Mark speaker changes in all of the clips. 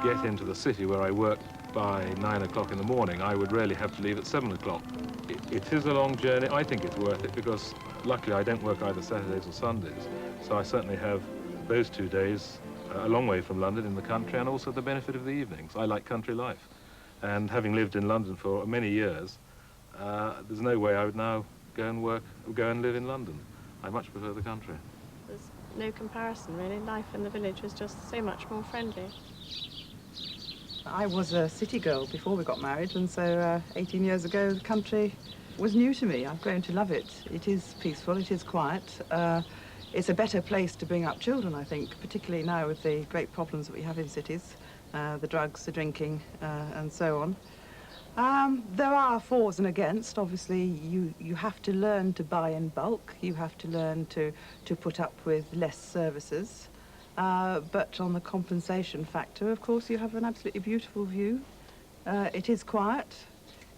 Speaker 1: get into the city where I work by 9 o'clock in the morning, I would really have to leave at 7 o'clock. It is a long journey. I think it's worth it because luckily I don't work either Saturdays or Sundays, so I certainly have those 2 days a long way from London in the country, and also the benefit of the evenings. I like country life, and having lived in London for many years, there's no way I would now go and live in London. I much prefer the country.
Speaker 2: There's no comparison, really. Life in the village was just so much more friendly.
Speaker 3: I was a city girl before we got married, and so 18 years ago, the country was new to me. I've grown to love it. It is peaceful, it is quiet. It's a better place to bring up children, I think, particularly now with the great problems that we have in cities, the drugs, the drinking, and so on. There are fors and against. Obviously, you have to learn to buy in bulk. You have to learn to put up with less services. But on the compensation factor, of course, you have an absolutely beautiful view. It is quiet.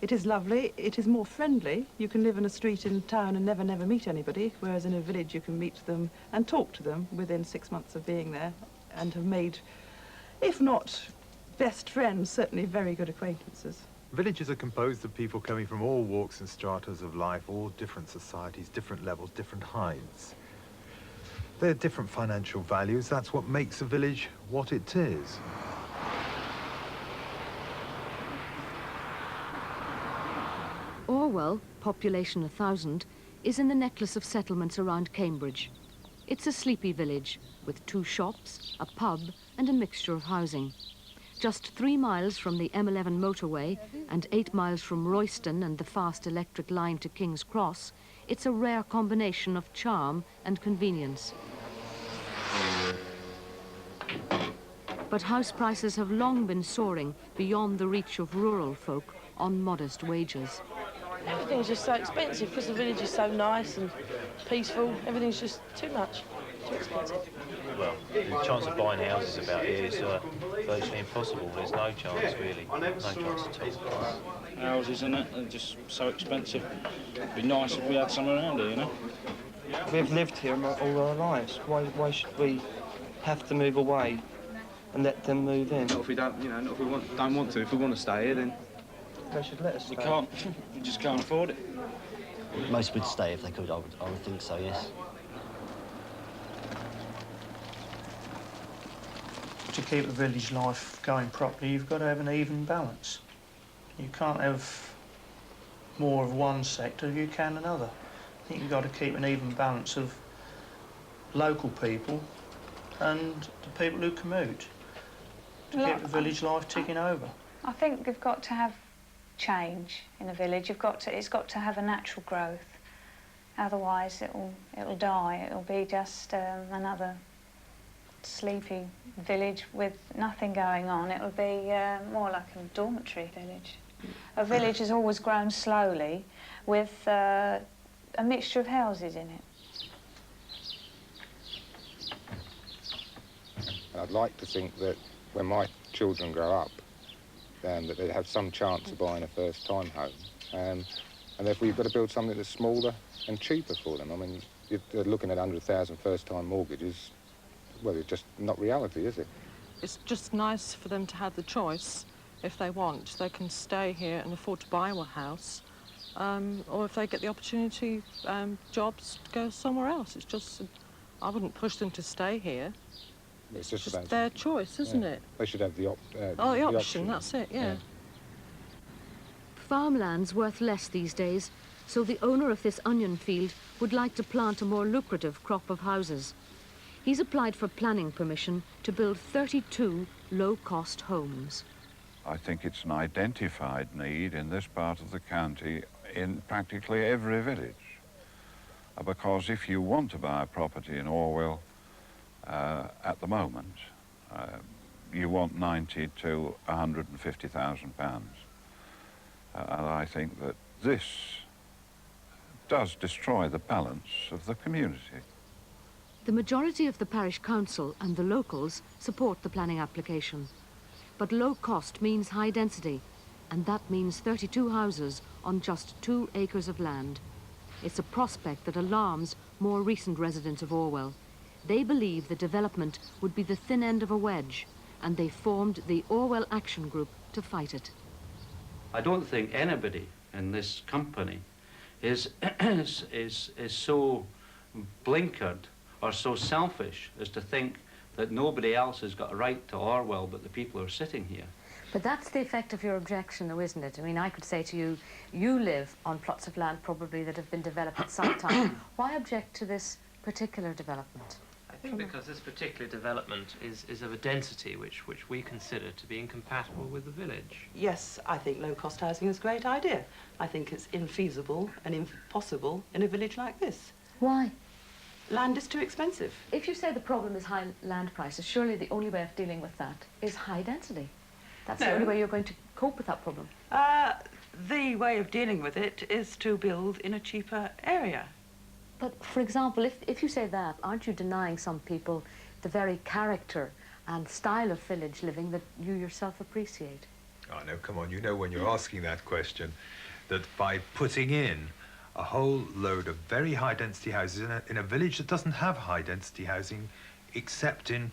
Speaker 3: It is lovely. It is more friendly. You can live in a street in town and never meet anybody, whereas in a village you can meet them and talk to them within 6 months of being there and have made, if not best friends, certainly very good acquaintances.
Speaker 4: Villages are composed of people coming from all walks and stratas of life, all different societies, different levels, different heights. There are different financial values. That's what makes a village what it is.
Speaker 5: Orwell, population 1,000, is in the necklace of settlements around Cambridge. It's a sleepy village with 2 shops, a pub and a mixture of housing. Just 3 miles from the M11 motorway and 8 miles from Royston and the fast electric line to King's Cross, it's a rare combination of charm and convenience. But house prices have long been soaring beyond the reach of rural folk on modest wages.
Speaker 6: Everything's just so expensive because the village is so nice and peaceful. Everything's just too much, too expensive.
Speaker 7: Well, the chance of buying houses about here is virtually impossible. There's no chance, really. No chance at all.
Speaker 8: Houses, isn't it? They're just so expensive. It'd be nice if we had some around here, you know?
Speaker 9: We've lived here all our lives. Why should we have to move away and let them move in?
Speaker 8: Not if we don't, you know, not if we don't want to. If we want to stay here, then
Speaker 9: they should let us stay.
Speaker 8: We can't. We just can't afford it.
Speaker 10: Most would stay if they could. I would think so. Yes.
Speaker 9: To keep a village life going properly, you've got to have an even balance. You can't have more of one sector than you can another. I think you've got to keep an even balance of local people and the people who commute to keep the village life ticking over.
Speaker 11: I think we've got to have change in a village. It's got to have a natural growth. Otherwise, it'll die. It'll be just another sleepy village with nothing going on. It'll be more like a dormitory village. A village has always grown slowly with a mixture of houses in it.
Speaker 12: I'd like to think that when my children grow up, that they have some chance of buying a first-time home. And therefore you've got to build something that's smaller and cheaper for them. I mean, you're looking at 100,000 first-time mortgages. Well, it's just not reality, is it?
Speaker 13: It's just nice for them to have the choice. If they want, they can stay here and afford to buy a house. Or if they get the opportunity, jobs, to go somewhere else. It's just, I wouldn't push them to stay here. It's just their choice, isn't it?
Speaker 12: They should have the
Speaker 13: option, that's it, yeah.
Speaker 5: Farmland's worth less these days, so the owner of this onion field would like to plant a more lucrative crop of houses. He's applied for planning permission to build 32 low-cost homes.
Speaker 14: I think it's an identified need in this part of the county in practically every village. Because if you want to buy a property in Orwell, at the moment, you want £90,000 to £150,000. And I think that this does destroy the balance of the community.
Speaker 5: The majority of the parish council and the locals support the planning application. But low cost means high density, and that means 32 houses on just 2 acres of land. It's a prospect that alarms more recent residents of Orwell. They believe the development would be the thin end of a wedge, and they formed the Orwell Action Group to fight it.
Speaker 15: I don't think anybody in this company is so blinkered or so selfish as to think that nobody else has got a right to Orwell but the people who are sitting here.
Speaker 5: But that's the effect of your objection, though, isn't it? I mean, I could say to you, you live on plots of land probably that have been developed at some time. Why object to this particular development?
Speaker 16: I think because this particular development is of a density which we consider to be incompatible with the village.
Speaker 3: Yes, I think low-cost housing is a great idea. I think it's infeasible and impossible in a village like this.
Speaker 5: Why?
Speaker 3: Land is too expensive.
Speaker 5: If you say the problem is high land prices, surely the only way of dealing with that is high density. That's the only way you're going to cope with that problem.
Speaker 3: The way of dealing with it is to build in a cheaper area.
Speaker 5: But, for example, if you say that, aren't you denying some people the very character and style of village living that you yourself appreciate?
Speaker 4: Oh, no, come on, you know when you're asking that question, that by putting in a whole load of very high-density houses in a village that doesn't have high-density housing except in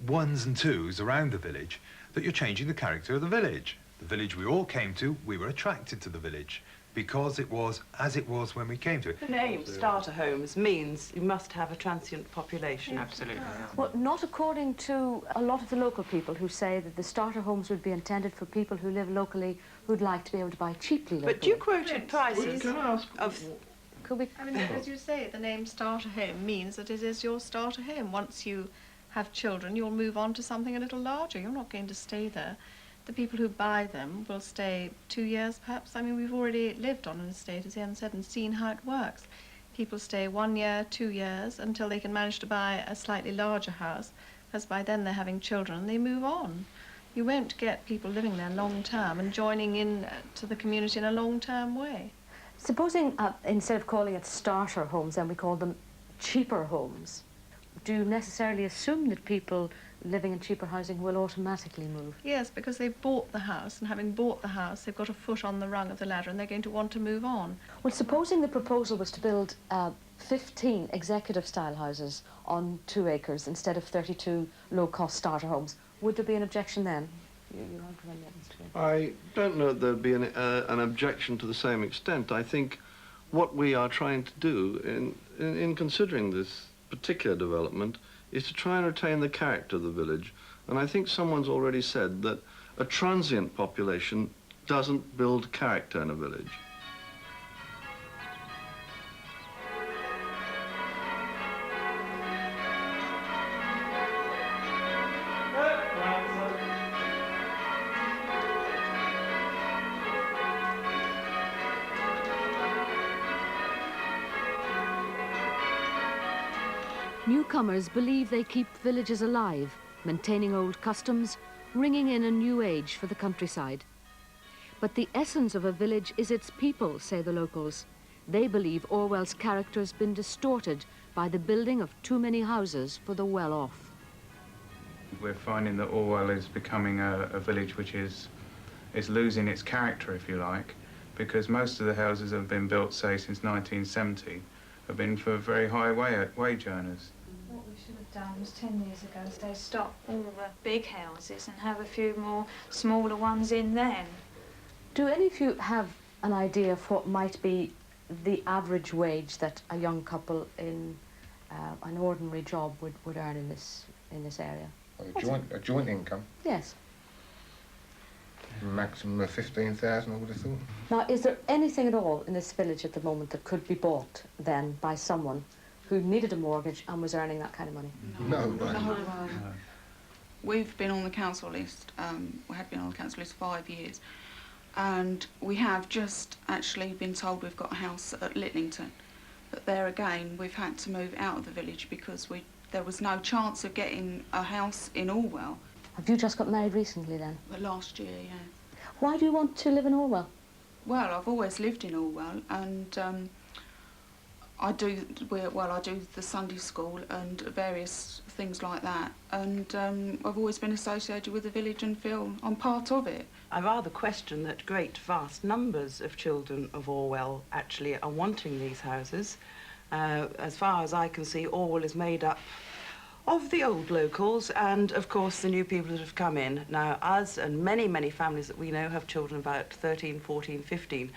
Speaker 4: ones and twos around the village, that you're changing the character of the village. The village we all came to, we were attracted to the village because it was as it was when we came to it.
Speaker 3: The name starter homes means you must have a transient population.
Speaker 16: Absolutely. Yeah.
Speaker 5: Well, not according to a lot of the local people who say that the starter homes would be intended for people who live locally who'd like to be able to buy cheaply locally.
Speaker 3: But you quoted prices of...
Speaker 5: Could we...
Speaker 2: I mean, as you say, the name starter home means that it is your starter home. Once you have children, you'll move on to something a little larger. You're not going to stay there. The people who buy them will stay 2 years, perhaps. I mean, we've already lived on an estate, as Ian said, and seen how it works. People stay 1 year, 2 years, until they can manage to buy a slightly larger house, because by then they're having children and they move on. You won't get people living there long term and joining in to the community in a long-term way.
Speaker 5: Supposing, instead of calling it starter homes, then we call them cheaper homes. Do you necessarily assume that people living in cheaper housing will automatically move?
Speaker 2: Yes, because they've bought the house, and having bought the house, they've got a foot on the rung of the ladder, and they're going to want to move on.
Speaker 5: Well, supposing the proposal was to build 15 executive-style houses on 2 acres instead of 32 low-cost starter homes, would there be an objection then?
Speaker 17: I don't know that there'd be an objection to the same extent. I think what we are trying to do in considering this particular development is to try and retain the character of the village. And I think someone's already said that a transient population doesn't build character in a village.
Speaker 5: Newcomers believe they keep villages alive, maintaining old customs, ringing in a new age for the countryside. But the essence of a village is its people, say the locals. They believe Orwell's character's been distorted by the building of too many houses for the well-off.
Speaker 18: We're finding that Orwell is becoming a village which is losing its character, if you like, because most of the houses that have been built, say, since 1970, have been for very high wage earners.
Speaker 11: What we should have done was 10 years ago is they stop all the big houses and have a few more smaller ones in then.
Speaker 5: Do any of you have an idea of what might be the average wage that a young couple in an ordinary job would earn in this area?
Speaker 12: A joint income?
Speaker 5: Yes.
Speaker 12: Maximum of 15,000, I would have thought.
Speaker 5: Now, is there anything at all in this village at the moment that could be bought then by someone who needed a mortgage and was earning that kind of money?
Speaker 12: No.
Speaker 19: We've been on the council list, we had been on the council list 5 years, and we have just actually been told we've got a house at Litlington. But there again, we've had to move out of the village because there was no chance of getting a house in Orwell.
Speaker 5: Have you just got married recently then?
Speaker 19: But last year, yeah.
Speaker 5: Why do you want to live in Orwell?
Speaker 19: Well, I've always lived in Orwell, and I do the Sunday school and various things like that, and I've always been associated with the village and feel I'm part of it.
Speaker 3: I rather question that great vast numbers of children of Orwell actually are wanting these houses. As far as I can see, Orwell is made up Of the old locals and, of course, the new people that have come in. Now, us and many, many families that we know have children about 13, 14, 15.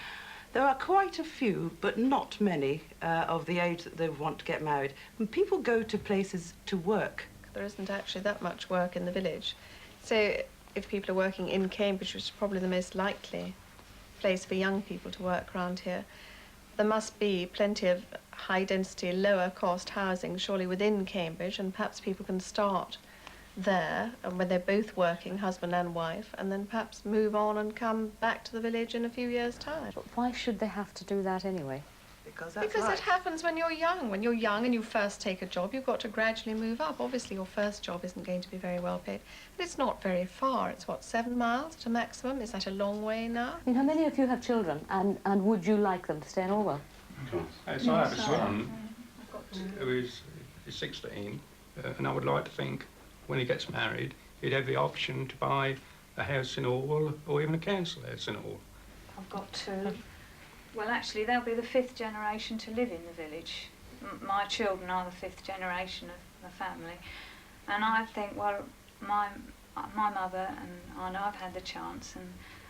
Speaker 3: There are quite a few, but not many, of the age that they want to get married. And people go to places to work.
Speaker 2: There isn't actually that much work in the village. So if people are working in Cambridge, which is probably the most likely place for young people to work around here, there must be plenty of high-density, lower-cost housing, surely within Cambridge, and perhaps people can start there, and when they're both working, husband and wife, and then perhaps move on and come back to the village in a few years' time.
Speaker 5: But why should they have to do that anyway?
Speaker 3: Because
Speaker 2: it happens when you're young. When you're young and you first take a job, you've got to gradually move up. Obviously, your first job isn't going to be very well paid, but it's not very far. It's, what, 7 miles to maximum? Is that a long way now?
Speaker 5: I mean, how many of you have children, and would you like them to stay in Orwell?
Speaker 20: Yes, I have a son who is 16, and I would like to think when he gets married, he'd have the option to buy a house in Orwell or even a council house in Orwell.
Speaker 11: I've got two. Well, actually, they'll be the 5th generation to live in the village. My children are the 5th generation of the family. And I think, well, my mother and I know I've had the chance, and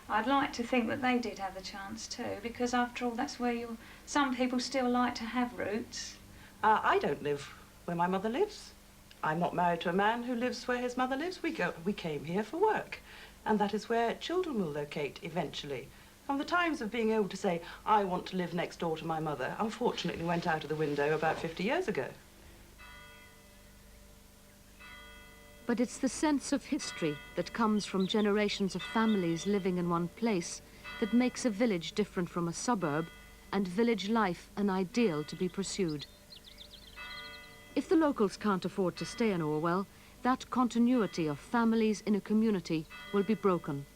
Speaker 11: I'd like to think that they did have the chance too, because after all, that's where some people still like to have roots.
Speaker 3: I don't live where my mother lives. I'm not married to a man who lives where his mother lives. We came here for work, and that is where children will locate eventually. And the times of being able to say, I want to live next door to my mother, unfortunately went out of the window about 50 years ago.
Speaker 5: But it's the sense of history that comes from generations of families living in one place that makes a village different from a suburb, and village life an ideal to be pursued. If the locals can't afford to stay in Orwell, that continuity of families in a community will be broken.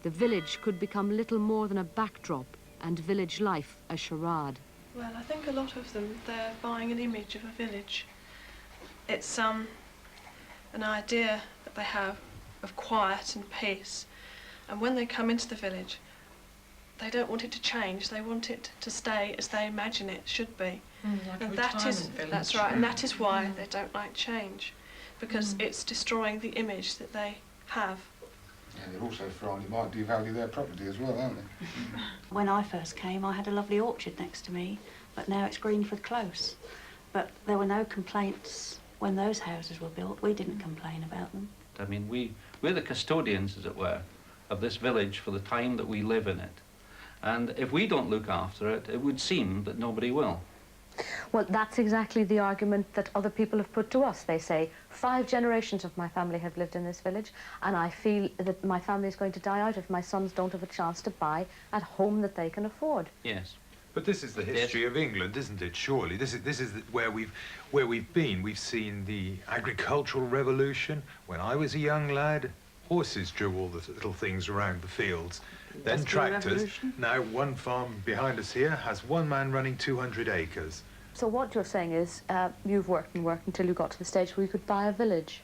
Speaker 5: The village could become little more than a backdrop, and village life a charade.
Speaker 21: Well, I think a lot of them, they're buying an image of a village. It's an idea that they have of quiet and peace. And when they come into the village, they don't want it to change. They want it to stay as they imagine it should be.
Speaker 13: Like
Speaker 21: and
Speaker 13: village.
Speaker 21: that's right, and that is why they don't like change, because it's destroying the image that they have.
Speaker 22: Yeah, they're also frightened it might devalue their property as well, aren't they?
Speaker 23: When I first came, I had a lovely orchard next to me, but now it's Greenford Close. But there were no complaints when those houses were built. We didn't complain about them.
Speaker 15: I mean, we're the custodians, as it were, of this village for the time that we live in it. And if we don't look after it, it would seem that nobody will.
Speaker 5: Well, that's exactly the argument that other people have put to us. They say, 5 generations of my family have lived in this village, and I feel that my family is going to die out if my sons don't have a chance to buy a home that they can afford.
Speaker 15: Yes.
Speaker 4: But this is the history of England, isn't it? Surely this is where we've been. We've seen the agricultural revolution. When I was a young lad, horses drew all the little things around the fields. Then tractors. Now one farm behind us here has one man running 200 acres.
Speaker 5: So what you're saying is you've worked and worked until you got to the stage where you could buy a village.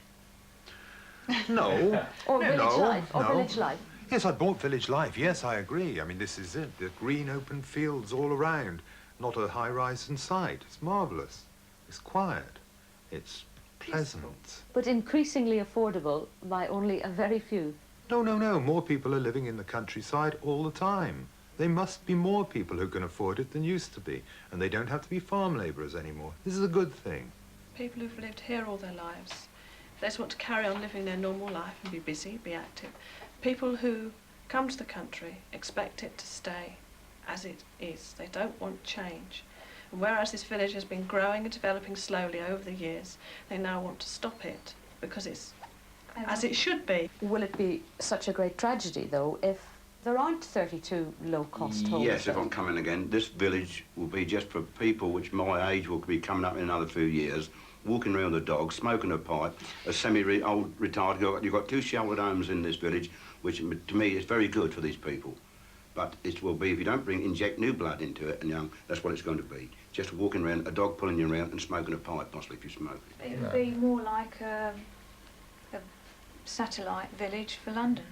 Speaker 4: No.
Speaker 5: Or village life. Or
Speaker 4: no.
Speaker 5: village life.
Speaker 4: Yes, I bought village life. Yes, I agree. I mean, this is it. The green open fields all around. Not a high-rise in sight. It's marvellous. It's quiet. It's pleasant.
Speaker 5: But increasingly affordable by only a very few.
Speaker 4: No, no, no. More people are living in the countryside all the time. There must be more people who can afford it than used to be. And they don't have to be farm labourers anymore. This is a good thing.
Speaker 21: People who've lived here all their lives, they just want to carry on living their normal life and be busy, be active. People who come to the country expect it to stay as it is. They don't want change. And whereas this village has been growing and developing slowly over the years, they now want to stop it because it's as it should be.
Speaker 5: Will it be such a great tragedy, though, if there aren't 32 low-cost homes?
Speaker 24: Yes, if I'm coming again, this village will be just for people which my age will be coming up in another few years, walking around the dog, smoking a pipe, a semi-old retired girl. You've got 2 sheltered homes in this village, which to me is very good for these people. But it will be, if you don't inject new blood into it and young, that's what it's going to be. Just walking around, a dog pulling you around and smoking a pipe, possibly, if you smoke.
Speaker 11: It would be more like a satellite village for London.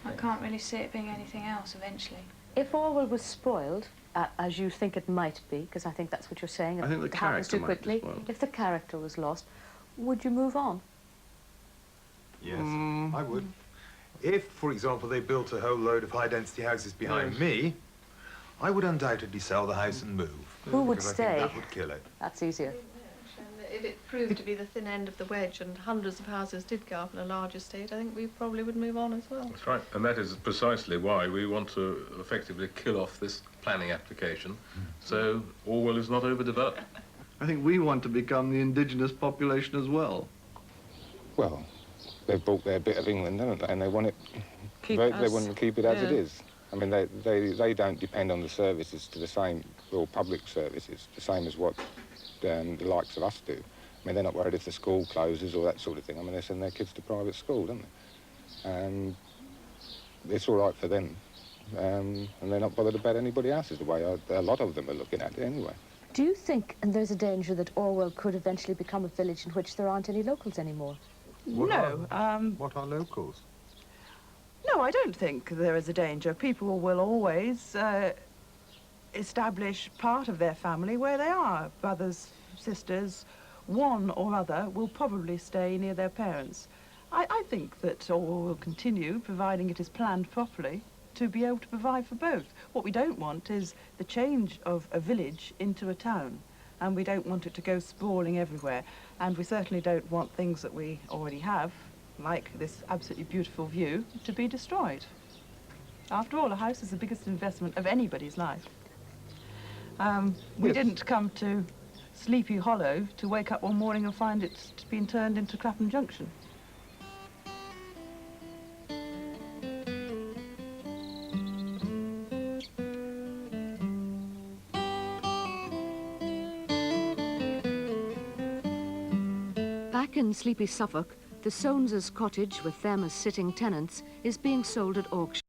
Speaker 11: I can't really see it being anything else eventually.
Speaker 5: If Orwell was spoiled, as you think it might be, because I think that's what you're saying,
Speaker 17: I think the
Speaker 5: it happens
Speaker 17: character
Speaker 5: too
Speaker 17: might be
Speaker 5: quickly,
Speaker 17: spoiled.
Speaker 5: if the character was lost, would you move on?
Speaker 4: Yes, I would. If, for example, they built a whole load of high-density houses behind me, I would undoubtedly sell the house and move.
Speaker 5: Who would
Speaker 4: because
Speaker 5: stay?
Speaker 4: I think that would kill it.
Speaker 5: That's easier.
Speaker 2: If it proved to be the thin end of the wedge and hundreds of houses did go up in a large estate, I think we probably would move on as well.
Speaker 1: That's right, and that is precisely why we want to effectively kill off this planning application, so Orwell is not overdeveloped.
Speaker 17: I think we want to become the indigenous population as well.
Speaker 12: Well, they've bought their bit of England, haven't they? And they want it. They want to keep it as it is. I mean, they don't depend on the services to the same, well, public services, the same as what the likes of us do. I mean, they're not worried if the school closes or that sort of thing. I mean, they send their kids to private school, don't they? And it's all right for them. And they're not bothered about anybody else's, the way a lot of them are looking at it anyway.
Speaker 5: Do you think, and there's a danger, that Orwell could eventually become a village in which there aren't any locals anymore?
Speaker 4: What are locals?
Speaker 3: No, I don't think there is a danger. People will always establish part of their family where they are. Brothers, sisters, one or other will probably stay near their parents. I think that Orwell will continue, providing it is planned properly, to be able to provide for both. What we don't want is the change of a village into a town, and we don't want it to go sprawling everywhere. And we certainly don't want things that we already have, like this absolutely beautiful view, to be destroyed. After all, a house is the biggest investment of anybody's life. We didn't come to Sleepy Hollow to wake up one morning and find it's been turned into Clapham Junction.
Speaker 5: Back in sleepy Suffolk, the Soaneses' cottage, with them as sitting tenants, is being sold at auction.